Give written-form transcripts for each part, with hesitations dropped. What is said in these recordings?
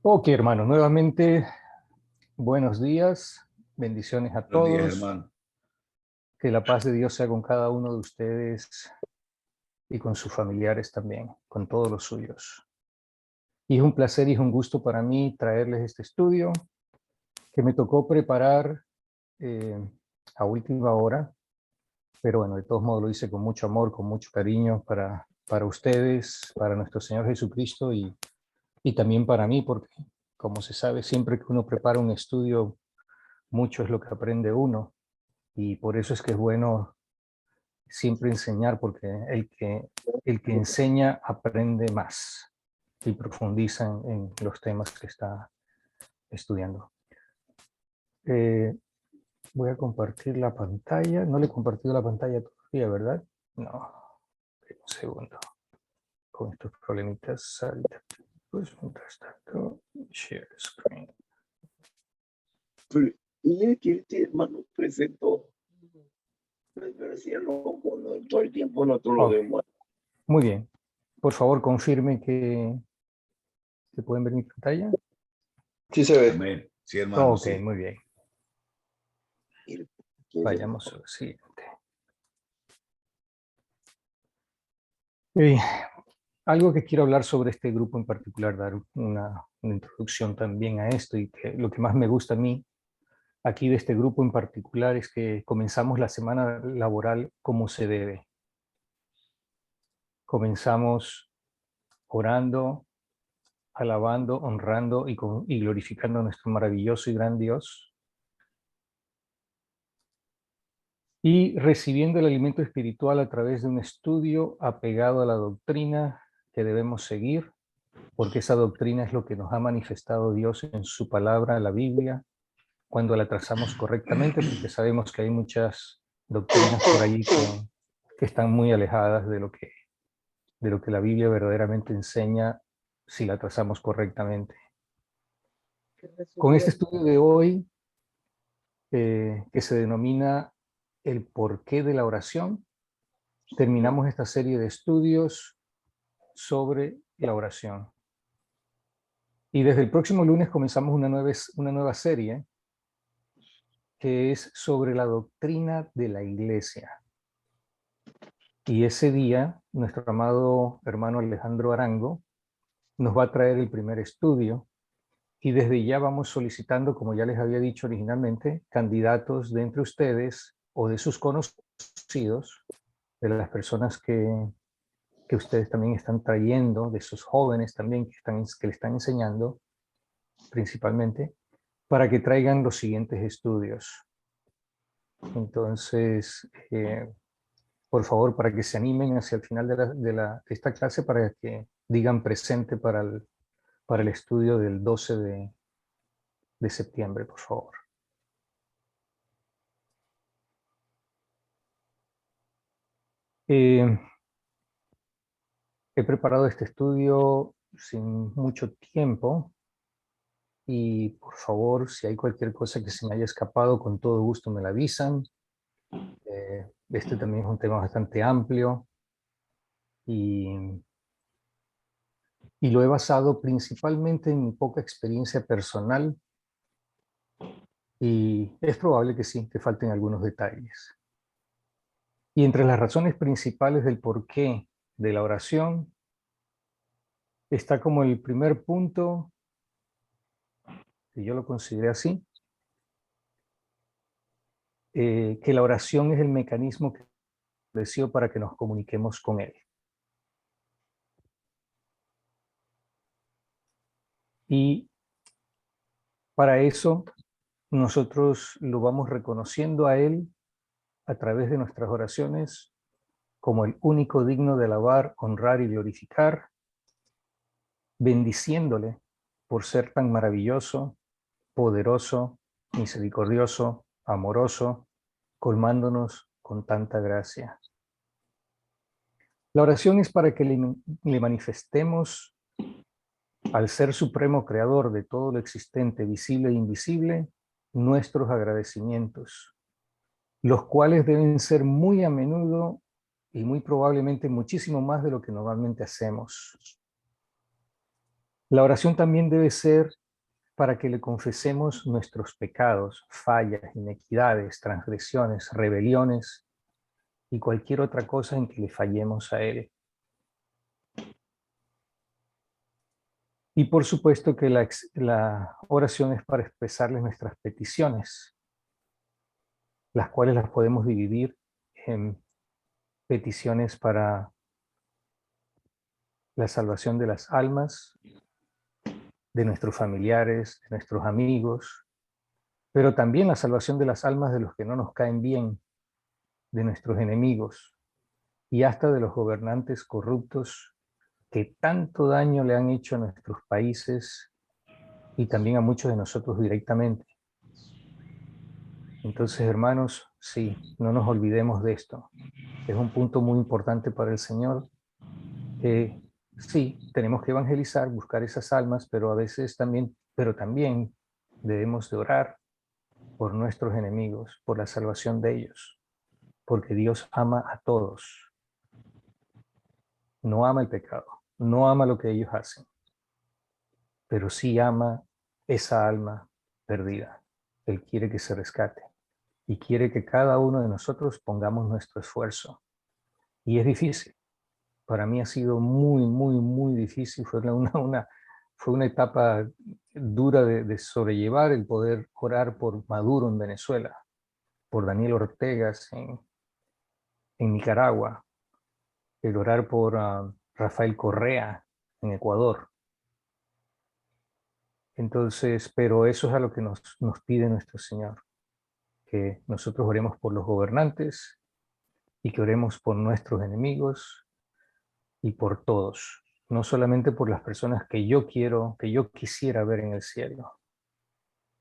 Ok, hermanos, nuevamente buenos días, bendiciones a todos. Buenos días, hermano. Que la paz de Dios sea con cada uno de ustedes y con sus familiares también, con todos los suyos. Y es un placer y es un gusto para mí traerles este estudio que me tocó preparar a última hora, pero bueno, de todos modos lo hice con mucho amor, con mucho cariño para ustedes, para nuestro Señor Jesucristo y también para mí, porque como se sabe, siempre que uno prepara un estudio, mucho es lo que aprende uno. Y por eso es que es bueno siempre enseñar, porque el que enseña aprende más y profundiza en los temas que está estudiando. Voy a compartir la pantalla. No le he compartido la pantalla todavía, ¿verdad? No. Un segundo. Con estos problemitas salta. Pues mientras tanto, share screen. Y que este hermano presentó, pero si no, todo el tiempo nosotros lo vemos. Muy bien. Por favor, confirme que pueden ver mi pantalla. Sí se ve. Amén. Sí, hermano. Ok, sí. muy bien. Vayamos a lo siguiente. Algo que quiero hablar sobre este grupo en particular, dar una introducción también a esto, y que lo que más me gusta a mí aquí de este grupo en particular es que comenzamos la semana laboral como se debe. Comenzamos orando, alabando, honrando y glorificando a nuestro maravilloso y gran Dios, y recibiendo el alimento espiritual a través de un estudio apegado a la doctrina que debemos seguir, porque esa doctrina es lo que nos ha manifestado Dios en su palabra, la Biblia, cuando la trazamos correctamente, porque sabemos que hay muchas doctrinas por allí que están muy alejadas de lo que la Biblia verdaderamente enseña si la trazamos correctamente. Con este estudio de hoy, que se denomina El porqué de la oración, terminamos esta serie de estudios sobre la oración. Y desde el próximo lunes comenzamos una nueva serie que es sobre la doctrina de la Iglesia. Y ese día, nuestro amado hermano Alejandro Arango nos va a traer el primer estudio, y desde ya vamos solicitando, como ya les había dicho originalmente, candidatos de entre ustedes o de sus conocidos, de las personas que ustedes también están trayendo, de sus jóvenes también que le están enseñando principalmente, para que traigan los siguientes estudios. Entonces, por favor, para que se animen hacia el final de esta clase, para que digan presente para el estudio del 12 de septiembre, por favor. He preparado este estudio sin mucho tiempo, y por favor, si hay cualquier cosa que se me haya escapado, con todo gusto me la avisan. Este también es un tema bastante amplio, y lo he basado principalmente en mi poca experiencia personal, y es probable que sí, que falten algunos detalles. Y entre las razones principales del porqué de la oración está como el primer punto, que yo lo consideré así, que la oración es el mecanismo que estableció para que nos comuniquemos con Él. Y para eso nosotros lo vamos reconociendo a Él a través de nuestras oraciones como el único digno de alabar, honrar y glorificar, bendiciéndole por ser tan maravilloso, poderoso, misericordioso, amoroso, colmándonos con tanta gracia. La oración es para que le manifestemos al Ser Supremo Creador de todo lo existente, visible e invisible, nuestros agradecimientos, los cuales deben ser muy a menudo y muy probablemente muchísimo más de lo que normalmente hacemos. La oración también debe ser para que le confesemos nuestros pecados, fallas, inequidades, transgresiones, rebeliones y cualquier otra cosa en que le fallemos a Él. Y por supuesto que la oración es para expresarles nuestras peticiones, las cuales las podemos dividir en peticiones para la salvación de las almas, de nuestros familiares, de nuestros amigos, pero también la salvación de las almas de los que no nos caen bien, de nuestros enemigos y hasta de los gobernantes corruptos que tanto daño le han hecho a nuestros países y también a muchos de nosotros directamente. Entonces, hermanos, sí, no nos olvidemos de esto. Es un punto muy importante para el Señor. Sí, tenemos que evangelizar, buscar esas almas, pero a veces también, debemos de orar por nuestros enemigos, por la salvación de ellos, porque Dios ama a todos. No ama el pecado, no ama lo que ellos hacen, pero sí ama esa alma perdida. Él quiere que se rescate y quiere que cada uno de nosotros pongamos nuestro esfuerzo. Y es difícil. Para mí ha sido muy, muy, muy difícil. Fue una etapa dura de sobrellevar el poder orar por Maduro en Venezuela, por Daniel Ortega en Nicaragua, el orar por Rafael Correa en Ecuador. Entonces, pero eso es a lo que nos pide nuestro Señor, que nosotros oremos por los gobernantes y que oremos por nuestros enemigos y por todos, no solamente por las personas que yo quisiera ver en el cielo,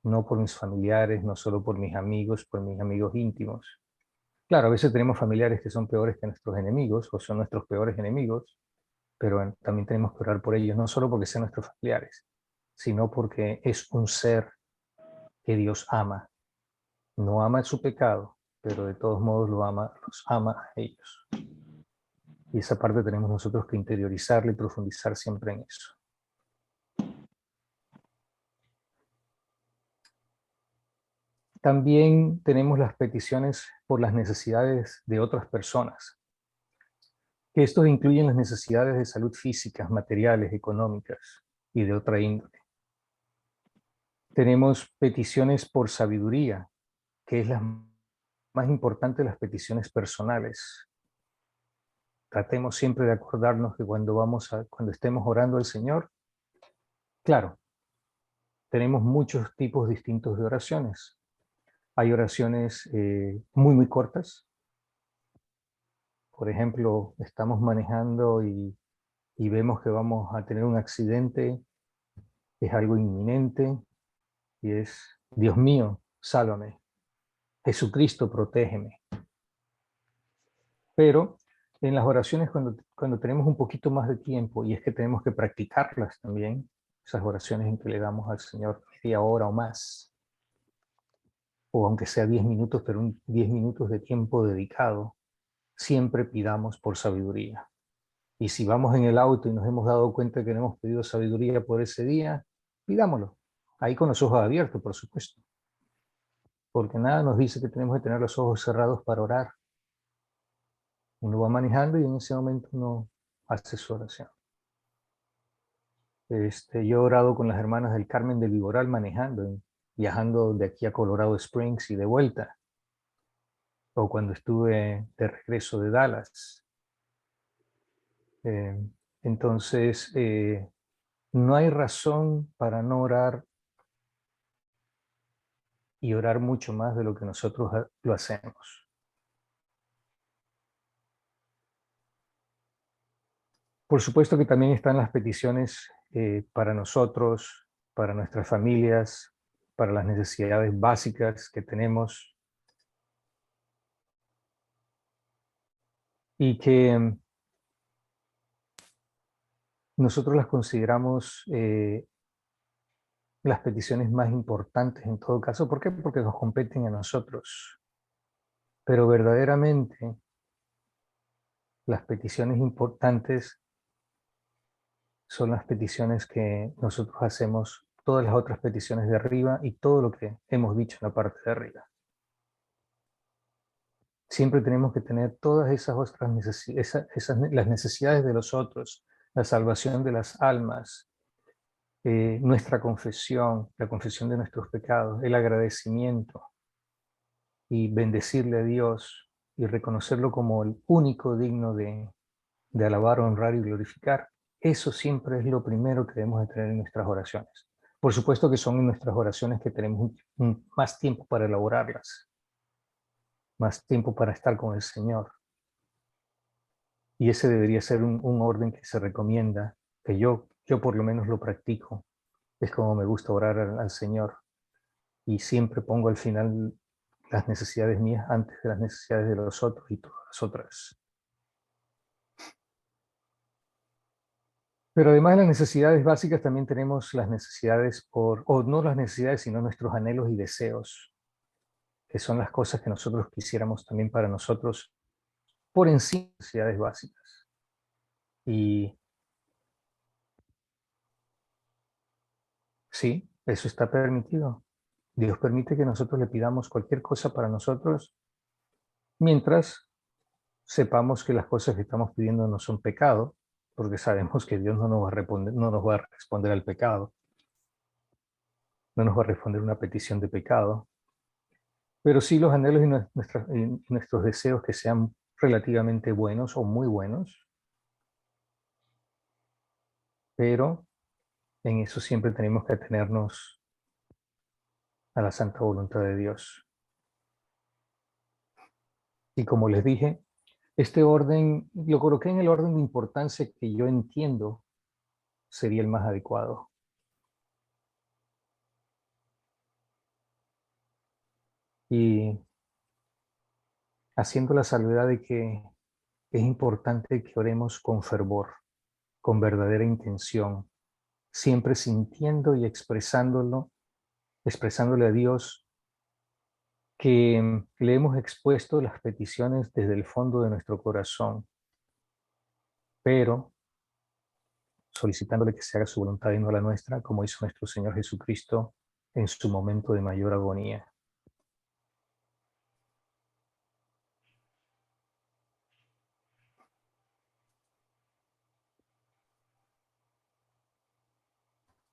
no por mis familiares, no solo por mis amigos íntimos. Claro, a veces tenemos familiares que son peores que nuestros enemigos o son nuestros peores enemigos, pero también tenemos que orar por ellos, no solo porque sean nuestros familiares, sino porque es un ser que Dios ama. No ama su pecado, pero de todos modos los ama a ellos. Y esa parte tenemos nosotros que interiorizarla y profundizar siempre en eso. También tenemos las peticiones por las necesidades de otras personas, que estos incluyen las necesidades de salud físicas, materiales, económicas y de otra índole. Tenemos peticiones por sabiduría, que es la más importante de las peticiones personales. Tratemos siempre de acordarnos que cuando estemos orando al Señor, claro, tenemos muchos tipos distintos de oraciones. Hay oraciones muy, muy cortas. Por ejemplo, estamos manejando y vemos que vamos a tener un accidente, es algo inminente y es, Dios mío, sálvame. Jesucristo, protégeme. Pero en las oraciones, cuando tenemos un poquito más de tiempo, y es que tenemos que practicarlas también, esas oraciones en que le damos al Señor media hora o más, o aunque sea 10 minutos, pero 10 minutos de tiempo dedicado, siempre pidamos por sabiduría. Y si vamos en el auto y nos hemos dado cuenta que no hemos pedido sabiduría por ese día, pidámoslo. Ahí con los ojos abiertos, por supuesto. Porque nada nos dice que tenemos que tener los ojos cerrados para orar. Uno va manejando y en ese momento uno hace su oración. Yo he orado con las hermanas del Carmen del Viboral manejando, viajando de aquí a Colorado Springs y de vuelta. O cuando estuve de regreso de Dallas. Entonces, no hay razón para no orar y orar mucho más de lo que nosotros lo hacemos. Por supuesto que también están las peticiones para nosotros, para nuestras familias, para las necesidades básicas que tenemos y que nosotros las consideramos las peticiones más importantes en todo caso. ¿Por qué? Porque nos competen a nosotros. Pero verdaderamente las peticiones importantes son las peticiones que nosotros hacemos, todas las otras peticiones de arriba y todo lo que hemos dicho en la parte de arriba. Siempre tenemos que tener todas esas otras necesidades, las necesidades de los otros, la salvación de las almas, nuestra confesión, la confesión de nuestros pecados, el agradecimiento y bendecirle a Dios y reconocerlo como el único digno de alabar, honrar y glorificar. Eso siempre es lo primero que debemos de tener en nuestras oraciones. Por supuesto que son en nuestras oraciones que tenemos más tiempo para elaborarlas, más tiempo para estar con el Señor. Y ese debería ser un orden que se recomienda, que yo por lo menos lo practico. Es como me gusta orar al Señor. Y siempre pongo al final las necesidades mías antes de las necesidades de los otros y todas las otras. Pero además de las necesidades básicas, también tenemos las necesidades o no las necesidades, sino nuestros anhelos y deseos, que son las cosas que nosotros quisiéramos también para nosotros, por encima de las necesidades básicas. Y sí, eso está permitido. Dios permite que nosotros le pidamos cualquier cosa para nosotros, mientras sepamos que las cosas que estamos pidiendo no son pecado, porque sabemos que Dios no nos va a responder al pecado, no nos va a responder una petición de pecado, pero sí los anhelos y nuestros deseos que sean relativamente buenos o muy buenos, pero en eso siempre tenemos que atenernos a la santa voluntad de Dios. Y como les dije, este orden lo coloqué en el orden de importancia que yo entiendo sería el más adecuado. Y haciendo la salvedad de que es importante que oremos con fervor, con verdadera intención, siempre sintiendo y expresándole a Dios que le hemos expuesto las peticiones desde el fondo de nuestro corazón, pero solicitándole que se haga su voluntad y no la nuestra, como hizo nuestro Señor Jesucristo en su momento de mayor agonía.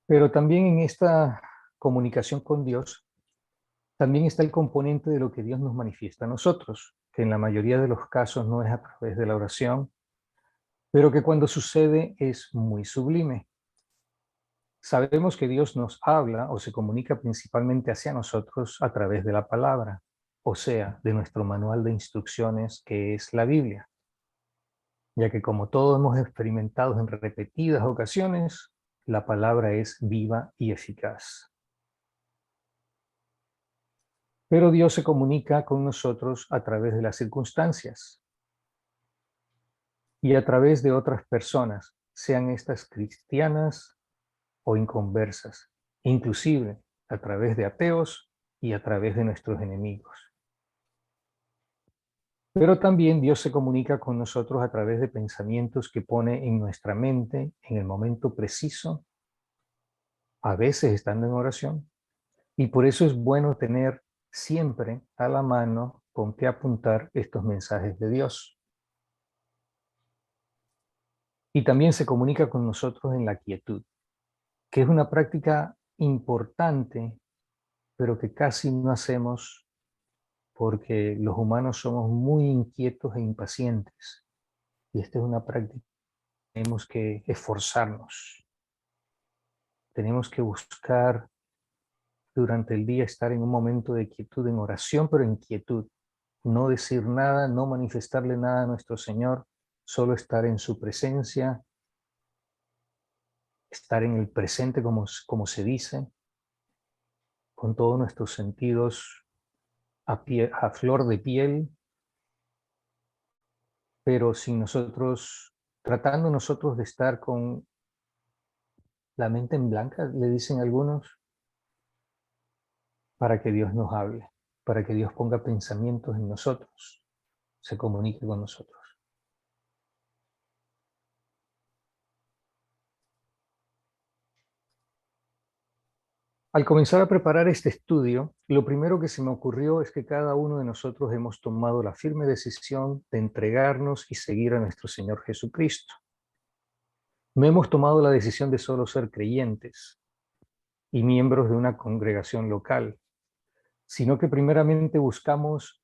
Pero también en esta comunicación con Dios, también está el componente de lo que Dios nos manifiesta a nosotros, que en la mayoría de los casos no es a través de la oración, pero que cuando sucede es muy sublime. Sabemos que Dios nos habla o se comunica principalmente hacia nosotros a través de la palabra, o sea, de nuestro manual de instrucciones que es la Biblia, ya que como todos hemos experimentado en repetidas ocasiones, la palabra es viva y eficaz. Pero Dios se comunica con nosotros a través de las circunstancias y a través de otras personas, sean estas cristianas o inconversas, inclusive a través de ateos y a través de nuestros enemigos. Pero también Dios se comunica con nosotros a través de pensamientos que pone en nuestra mente en el momento preciso, a veces estando en oración, y por eso es bueno tener siempre a la mano con qué apuntar estos mensajes de Dios. Y también se comunica con nosotros en la quietud, que es una práctica importante, pero que casi no hacemos porque los humanos somos muy inquietos e impacientes. Y esta es una práctica que tenemos que esforzarnos. Tenemos que buscar durante el día estar en un momento de quietud, en oración, pero en quietud. No decir nada, no manifestarle nada a nuestro Señor, solo estar en su presencia, estar en el presente como se dice, con todos nuestros sentidos a flor de piel, pero sin nosotros, tratando nosotros de estar con la mente en blanca, le dicen algunos, para que Dios nos hable, para que Dios ponga pensamientos en nosotros, se comunique con nosotros. Al comenzar a preparar este estudio, lo primero que se me ocurrió es que cada uno de nosotros hemos tomado la firme decisión de entregarnos y seguir a nuestro Señor Jesucristo. No hemos tomado la decisión de solo ser creyentes y miembros de una congregación local, sino que primeramente buscamos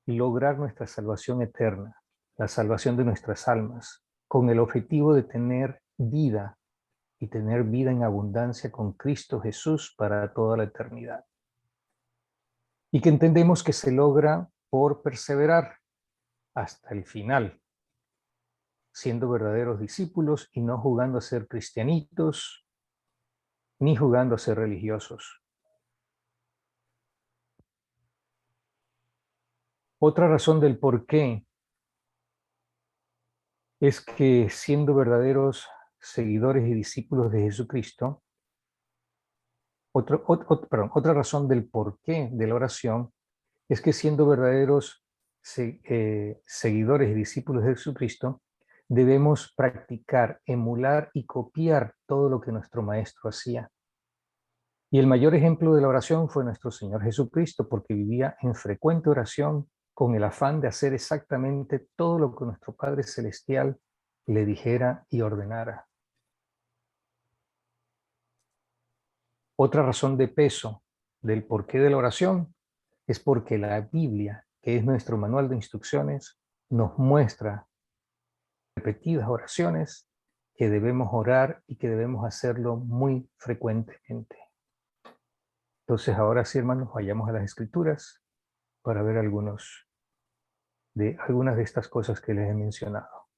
lograr nuestra salvación eterna, la salvación de nuestras almas, con el objetivo de tener vida y tener vida en abundancia con Cristo Jesús para toda la eternidad. Y que entendemos que se logra por perseverar hasta el final, siendo verdaderos discípulos y no jugando a ser cristianitos, ni jugando a ser religiosos. Otra razón del por qué es que siendo verdaderos seguidores y discípulos de Jesucristo, otra razón del por qué de la oración es que siendo verdaderos seguidores y discípulos de Jesucristo, debemos practicar, emular y copiar todo lo que nuestro Maestro hacía. Y el mayor ejemplo de la oración fue nuestro Señor Jesucristo, porque vivía en frecuente oración con el afán de hacer exactamente todo lo que nuestro Padre Celestial le dijera y ordenara. Otra razón de peso del porqué de la oración es porque la Biblia, que es nuestro manual de instrucciones, nos muestra repetidas oraciones que debemos orar y que debemos hacerlo muy frecuentemente. Entonces, ahora sí, hermanos, vayamos a las Escrituras para ver algunas de estas cosas que les he mencionado.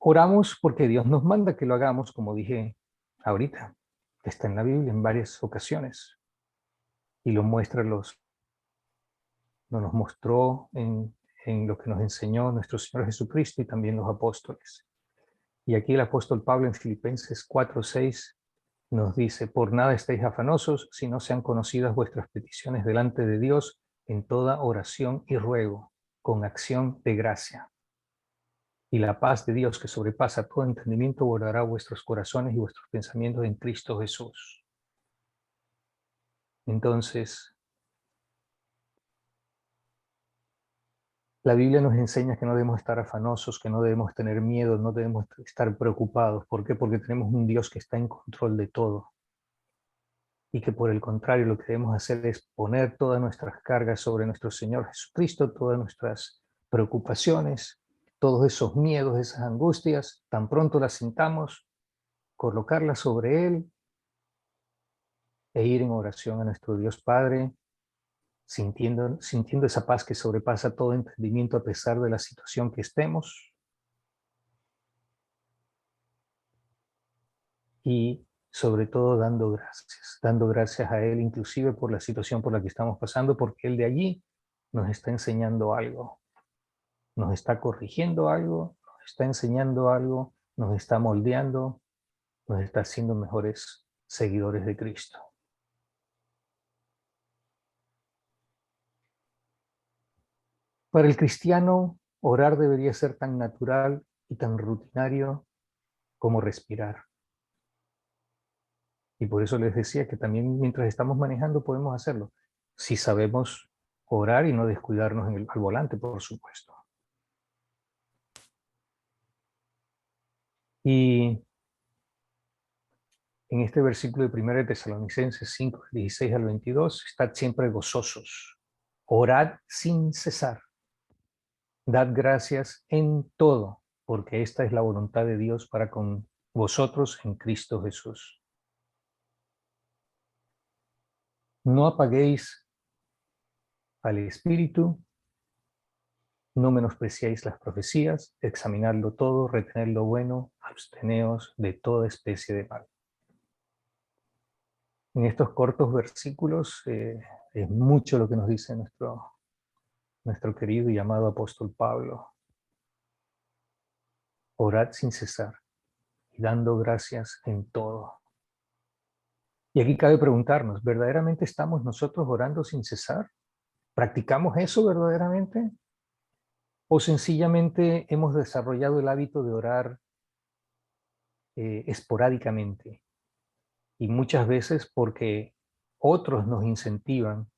Oramos porque Dios nos manda que lo hagamos, como dije ahorita. Está en la Biblia en varias ocasiones y lo muestra nos mostró en lo que nos enseñó nuestro Señor Jesucristo y también los apóstoles. Y aquí el apóstol Pablo en Filipenses 4:6 nos dice: por nada estéis afanosos, si no sean conocidas vuestras peticiones delante de Dios en toda oración y ruego, con acción de gracia. Y la paz de Dios, que sobrepasa todo entendimiento, guardará vuestros corazones y vuestros pensamientos en Cristo Jesús. Entonces, la Biblia nos enseña que no debemos estar afanosos, que no debemos tener miedo, no debemos estar preocupados. ¿Por qué? Porque tenemos un Dios que está en control de todo. Y que por el contrario lo que debemos hacer es poner todas nuestras cargas sobre nuestro Señor Jesucristo, todas nuestras preocupaciones, todos esos miedos, esas angustias, tan pronto las sintamos, colocarlas sobre Él e ir en oración a nuestro Dios Padre, sintiendo esa paz que sobrepasa todo entendimiento a pesar de la situación que estemos. Y sobre todo dando gracias a Él, inclusive por la situación por la que estamos pasando, porque Él de allí nos está enseñando algo, nos está corrigiendo algo, nos está enseñando algo, nos está moldeando, nos está haciendo mejores seguidores de Cristo. Para el cristiano, orar debería ser tan natural y tan rutinario como respirar. Y por eso les decía que también mientras estamos manejando podemos hacerlo, si sabemos orar y no descuidarnos al volante, por supuesto. Y en este versículo de 1 de Tesalonicenses 5, 16 al 22, estad siempre gozosos, orad sin cesar, dad gracias en todo, porque esta es la voluntad de Dios para con vosotros en Cristo Jesús. No apaguéis al Espíritu, no menospreciéis las profecías, examinadlo todo, retened lo bueno, absteneos de toda especie de mal. En estos cortos versículos es mucho lo que nos dice nuestro querido y amado apóstol Pablo. Orad sin cesar y dando gracias en todo. Y aquí cabe preguntarnos, ¿verdaderamente estamos nosotros orando sin cesar? ¿Practicamos eso verdaderamente? ¿O sencillamente hemos desarrollado el hábito de orar esporádicamente? Y muchas veces porque otros nos incentivan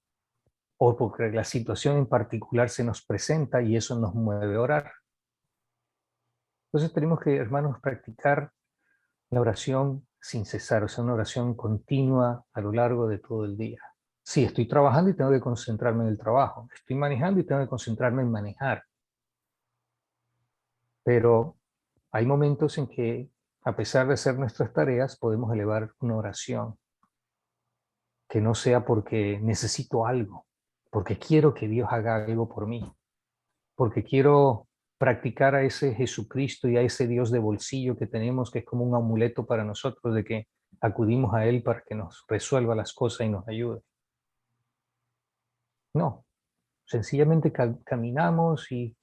o porque la situación en particular se nos presenta y eso nos mueve a orar. Entonces tenemos que, hermanos, practicar la oración sin cesar, o sea, una oración continua a lo largo de todo el día. Sí, estoy trabajando y tengo que concentrarme en el trabajo. Estoy manejando y tengo que concentrarme en manejar. Pero hay momentos en que, a pesar de hacer nuestras tareas, podemos elevar una oración que no sea porque necesito algo, porque quiero que Dios haga algo por mí, porque quiero practicar a ese Jesucristo y a ese Dios de bolsillo que tenemos, que es como un amuleto para nosotros, de que acudimos a Él para que nos resuelva las cosas y nos ayude. No, sencillamente caminamos y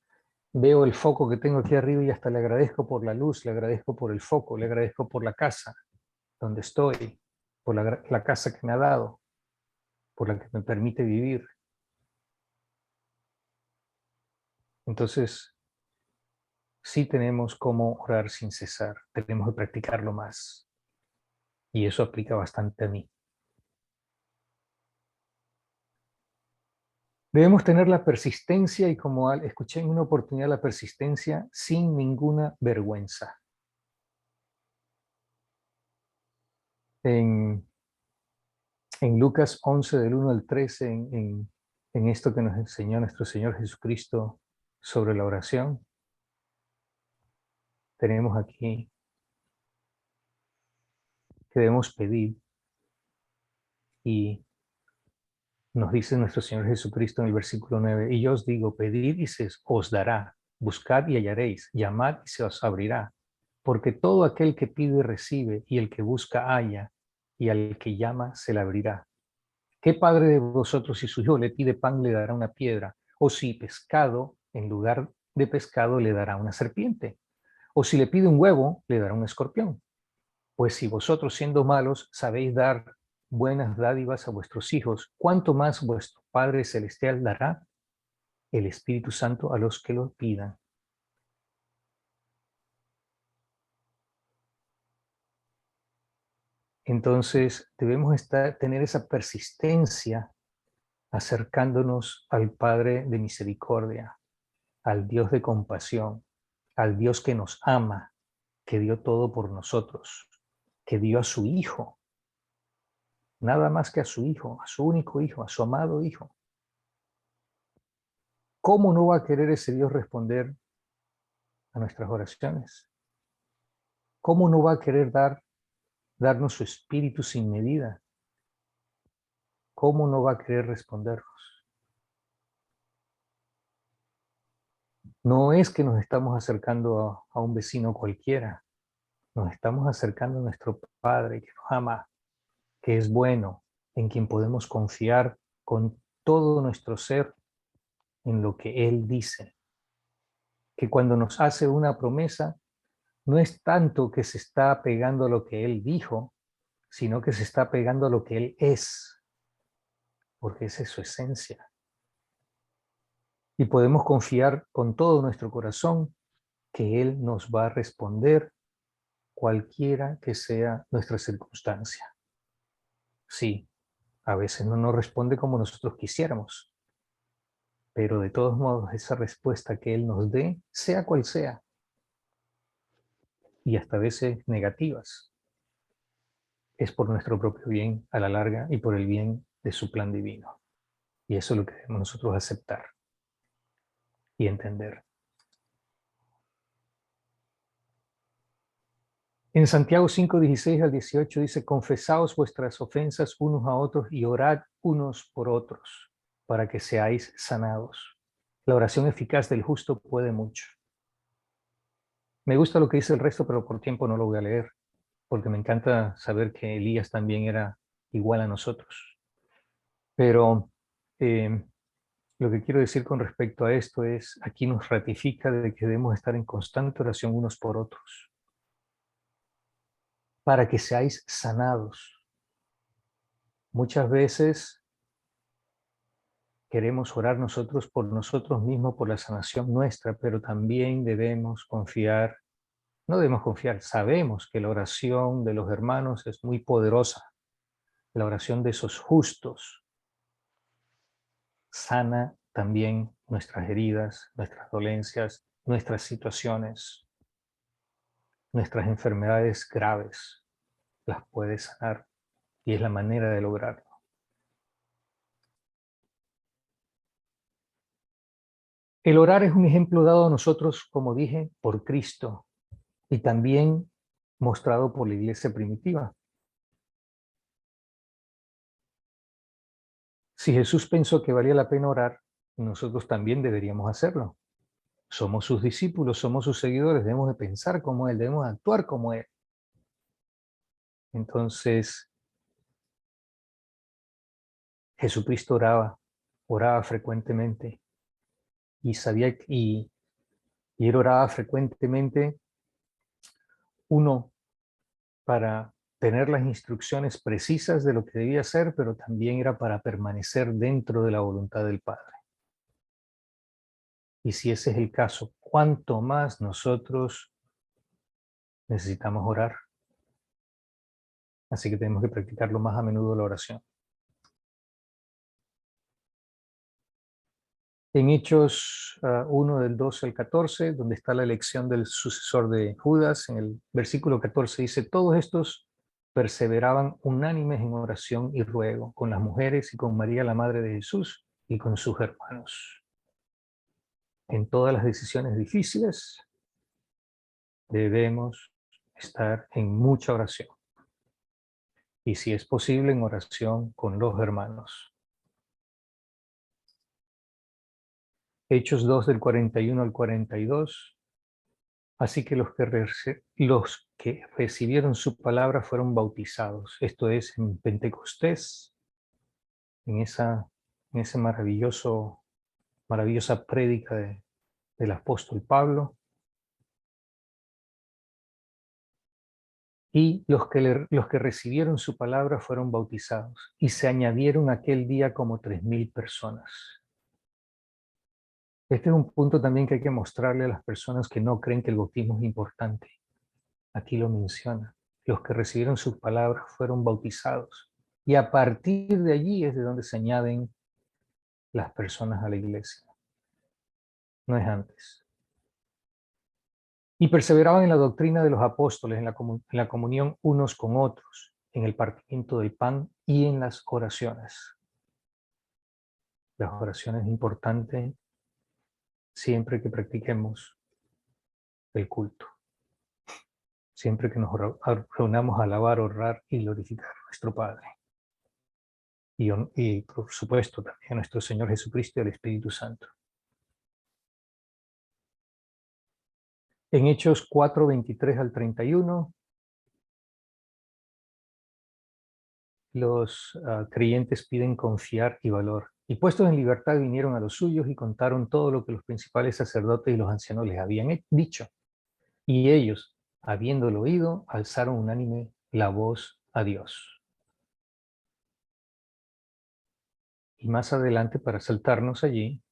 veo el foco que tengo aquí arriba y hasta le agradezco por la luz, le agradezco por el foco, le agradezco por la casa donde estoy, por la casa que me ha dado, por la que me permite vivir. Entonces, sí tenemos cómo orar sin cesar, tenemos que practicarlo más. Y eso aplica bastante a mí. Debemos tener la persistencia y como escuché en una oportunidad, la persistencia sin ninguna vergüenza. En Lucas 11, del 1 al 13, en esto que nos enseñó nuestro Señor Jesucristo sobre la oración, tenemos aquí que debemos pedir y nos dice nuestro Señor Jesucristo en el versículo 9, y yo os digo, pedid y se os dará, buscad y hallaréis, llamad y se os abrirá, porque todo aquel que pide recibe, y el que busca halla, y al que llama se le abrirá. ¿Qué padre de vosotros si su hijo le pide pan le dará una piedra? O si pescado, en lugar de pescado le dará una serpiente? O si le pide un huevo, le dará un escorpión. Pues si vosotros siendo malos sabéis dar buenas dádivas a vuestros hijos, ¿cuánto más vuestro Padre Celestial dará el Espíritu Santo a los que lo pidan? Entonces debemos tener esa persistencia acercándonos al Padre de misericordia, al Dios de compasión, al Dios que nos ama, que dio todo por nosotros, que dio a su Hijo, nada más que a su Hijo, a su único Hijo, a su amado Hijo. ¿Cómo no va a querer ese Dios responder a nuestras oraciones? ¿Cómo no va a querer darnos su espíritu sin medida? ¿Cómo no va a querer respondernos? No es que nos estamos acercando a un vecino cualquiera, nos estamos acercando a nuestro Padre que nos ama, que es bueno, en quien podemos confiar con todo nuestro ser en lo que Él dice. Que cuando nos hace una promesa, no es tanto que se está apegando a lo que Él dijo, sino que se está apegando a lo que Él es, porque esa es su esencia. Y podemos confiar con todo nuestro corazón que Él nos va a responder cualquiera que sea nuestra circunstancia. Sí, a veces no nos responde como nosotros quisiéramos, pero de todos modos esa respuesta que Él nos dé, sea cual sea, y hasta a veces negativas, es por nuestro propio bien a la larga y por el bien de su plan divino. Y eso es lo que debemos nosotros aceptar y entender. En Santiago 5, 16 al 18 dice, confesaos vuestras ofensas unos a otros y orad unos por otros, para que seáis sanados. La oración eficaz del justo puede mucho. Me gusta lo que dice el resto, pero por tiempo no lo voy a leer, porque me encanta saber que Elías también era igual a nosotros. Pero lo que quiero decir con respecto a esto es, aquí nos ratifica de que debemos estar en constante oración unos por otros, para que seáis sanados. Muchas veces queremos orar nosotros por nosotros mismos, por la sanación nuestra, pero también debemos confiar, no debemos confiar, sabemos que la oración de los hermanos es muy poderosa. La oración de esos justos sana también nuestras heridas, nuestras dolencias, nuestras situaciones, nuestras enfermedades graves. Las puede sanar y es la manera de lograrlo. El orar es un ejemplo dado a nosotros, como dije, por Cristo y también mostrado por la iglesia primitiva. Si Jesús pensó que valía la pena orar, nosotros también deberíamos hacerlo. Somos sus discípulos, somos sus seguidores, debemos de pensar como Él, debemos actuar como Él. Entonces, Jesucristo oraba frecuentemente y sabía y él oraba frecuentemente, uno, para tener las instrucciones precisas de lo que debía hacer, pero también era para permanecer dentro de la voluntad del Padre. Y si ese es el caso, ¿cuánto más nosotros necesitamos orar? Así que tenemos que practicarlo más a menudo la oración. En Hechos 1 del 12 al 14, donde está la elección del sucesor de Judas, en el versículo 14 dice, todos estos perseveraban unánimes en oración y ruego, con las mujeres y con María la Madre de Jesús y con sus hermanos. En todas las decisiones difíciles debemos estar en mucha oración. Y si es posible, en oración con los hermanos. Hechos 2 del 41 al 42. Así que los que recibieron su palabra fueron bautizados. Esto es en Pentecostés, en esa maravillosa prédica del apóstol Pablo. Y los que recibieron su palabra fueron bautizados. Y se añadieron aquel día como 3,000 personas. Este es un punto también que hay que mostrarle a las personas que no creen que el bautismo es importante. Aquí lo menciona. Los que recibieron sus palabras fueron bautizados. Y a partir de allí es de donde se añaden las personas a la iglesia. No es antes. Y perseveraban en la doctrina de los apóstoles, en la comunión unos con otros, en el partimiento del pan y en las oraciones. Las oraciones es importante siempre que practiquemos el culto. Siempre que nos reunamos a alabar, honrar y glorificar a nuestro Padre. Y por supuesto también a nuestro Señor Jesucristo y al Espíritu Santo. En Hechos 4, 23 al 31, los creyentes piden confiar y valor. Y puestos en libertad vinieron a los suyos y contaron todo lo que los principales sacerdotes y los ancianos les habían dicho. Y ellos, habiéndolo oído, alzaron unánime la voz a Dios. Y más adelante, para saltarnos allí,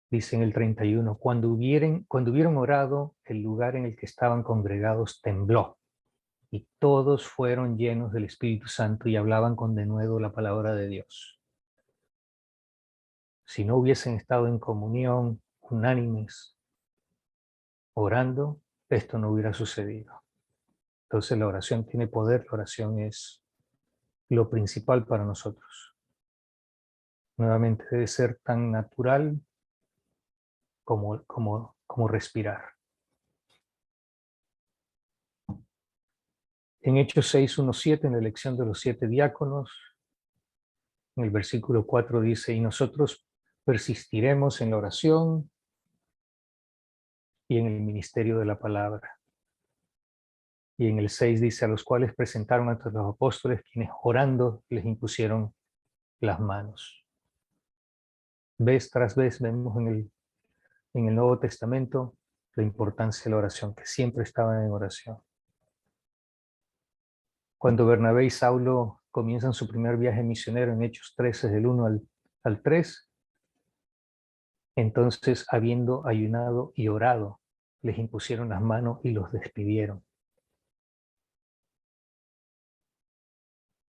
dice en el 31, cuando hubieron orado, el lugar en el que estaban congregados tembló, y todos fueron llenos del Espíritu Santo y hablaban con denuedo la palabra de Dios. Si no hubiesen estado en comunión, unánimes, orando, esto no hubiera sucedido. Entonces la oración tiene poder, la oración es lo principal para nosotros. Nuevamente debe ser tan natural como respirar. En Hechos 6, 1, 7, en la elección de los 7 diáconos, en el versículo 4 dice, y nosotros persistiremos en la oración y en el ministerio de la palabra. Y en el 6 dice, a los cuales presentaron ante los apóstoles, quienes orando les impusieron las manos. Vez tras vez vemos en el Nuevo Testamento la importancia de la oración, que siempre estaban en oración. Cuando Bernabé y Saulo comienzan su primer viaje misionero en Hechos 13, del 1 al 3, entonces, habiendo ayunado y orado, les impusieron las manos y los despidieron.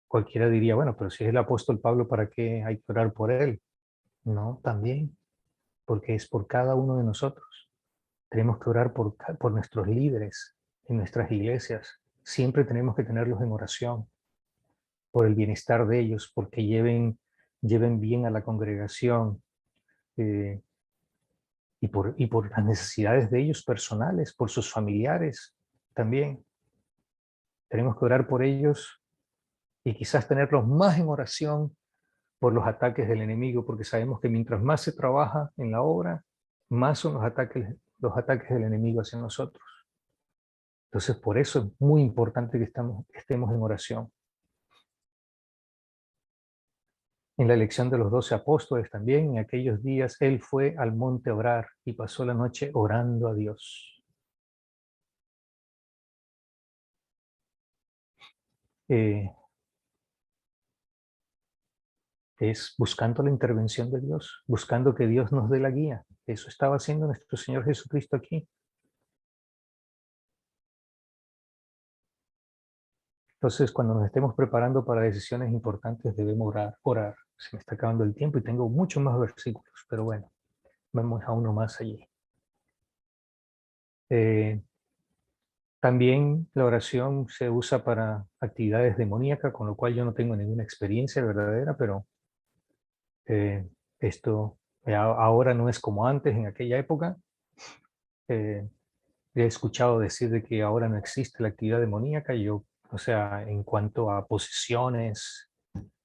Cualquiera diría, bueno, pero si es el apóstol Pablo, ¿para qué hay que orar por él? No, también, porque es por cada uno de nosotros. Tenemos que orar por nuestros líderes en nuestras iglesias. Siempre tenemos que tenerlos en oración por el bienestar de ellos, porque lleven bien a la congregación y por las necesidades de ellos personales, por sus familiares también. Tenemos que orar por ellos y quizás tenerlos más en oración por los ataques del enemigo, porque sabemos que mientras más se trabaja en la obra, más son los ataques del enemigo hacia nosotros. Entonces, por eso es muy importante que estemos en oración. En la elección de los 12 apóstoles también, en aquellos días, él fue al monte a orar y pasó la noche orando a Dios. Es buscando la intervención de Dios, buscando que Dios nos dé la guía. Eso estaba haciendo nuestro Señor Jesucristo aquí. Entonces, cuando nos estemos preparando para decisiones importantes, debemos orar. Se me está acabando el tiempo y tengo muchos más versículos, pero bueno, vamos a uno más allí. También la oración se usa para actividades demoníacas, con lo cual yo no tengo ninguna experiencia verdadera, pero esto ahora no es como antes, en aquella época. He escuchado decir de que ahora no existe la actividad demoníaca, o sea, en cuanto a posesiones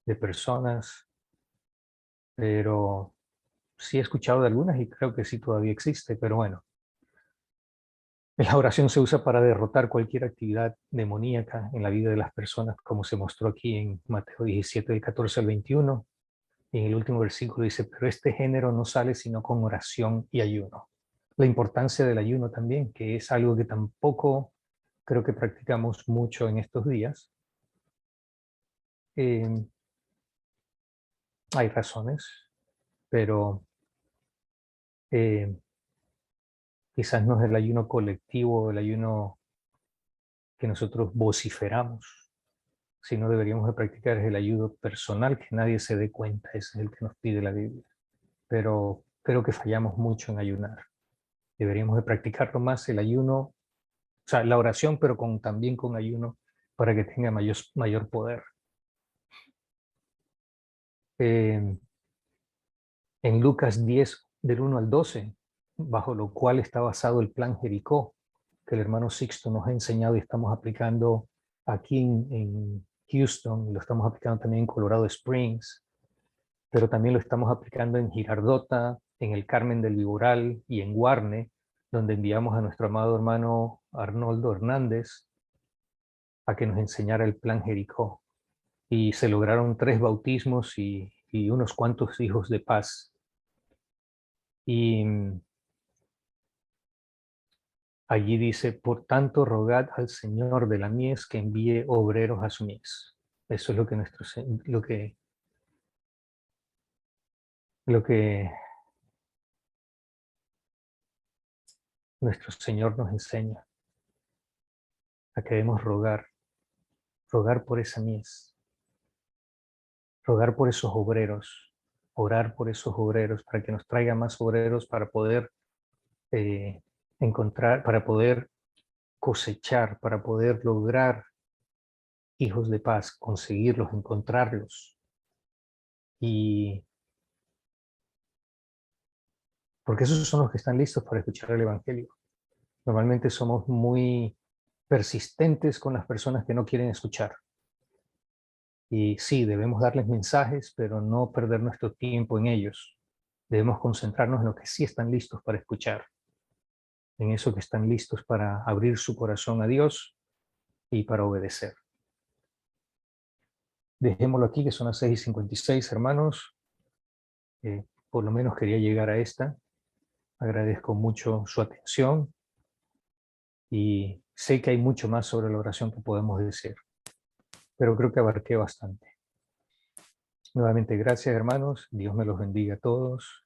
de personas, pero sí he escuchado de algunas y creo que sí todavía existe, pero bueno. La oración se usa para derrotar cualquier actividad demoníaca en la vida de las personas, como se mostró aquí en Mateo 17, del 14 al 21. Y en el último versículo dice, pero este género no sale sino con oración y ayuno. La importancia del ayuno también, que es algo que tampoco creo que practicamos mucho en estos días. Hay razones, pero quizás no es el ayuno colectivo, el ayuno que nosotros vociferamos, sino deberíamos de practicar el ayuno personal, que nadie se dé cuenta, ese es el que nos pide la Biblia. Pero creo que fallamos mucho en ayunar. Deberíamos de practicarlo más el ayuno, o sea, la oración, pero también con ayuno, para que tenga mayor poder. En Lucas 10, del 1 al 12, bajo lo cual está basado el plan Jericó, que el hermano Sixto nos ha enseñado y estamos aplicando aquí en Houston, lo estamos aplicando también en Colorado Springs, pero también lo estamos aplicando en Girardota, en el Carmen del Viboral y en Guarne, donde enviamos a nuestro amado hermano Arnoldo Hernández a que nos enseñara el plan Jericó. Y se lograron 3 bautismos y unos cuantos hijos de paz. Y allí dice, por tanto, rogad al Señor de la mies que envíe obreros a su mies. Eso es lo que nuestro Señor nos enseña. A que debemos rogar por esa mies, rogar por esos obreros, orar por esos obreros para que nos traiga más obreros para poder encontrar, para poder cosechar, para poder lograr hijos de paz, conseguirlos, encontrarlos. Y porque esos son los que están listos para escuchar el Evangelio. Normalmente somos muy persistentes con las personas que no quieren escuchar. Y sí, debemos darles mensajes, pero no perder nuestro tiempo en ellos. Debemos concentrarnos en lo que sí están listos para escuchar, en eso que están listos para abrir su corazón a Dios y para obedecer. Dejémoslo aquí, que son las 6:56, hermanos. Por lo menos quería llegar a esta. Agradezco mucho su atención Y sé que hay mucho más sobre la oración que podemos decir, pero creo que abarqué bastante. Nuevamente, gracias hermanos. Dios me los bendiga a todos.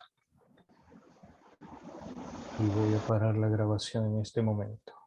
Y voy a parar la grabación en este momento.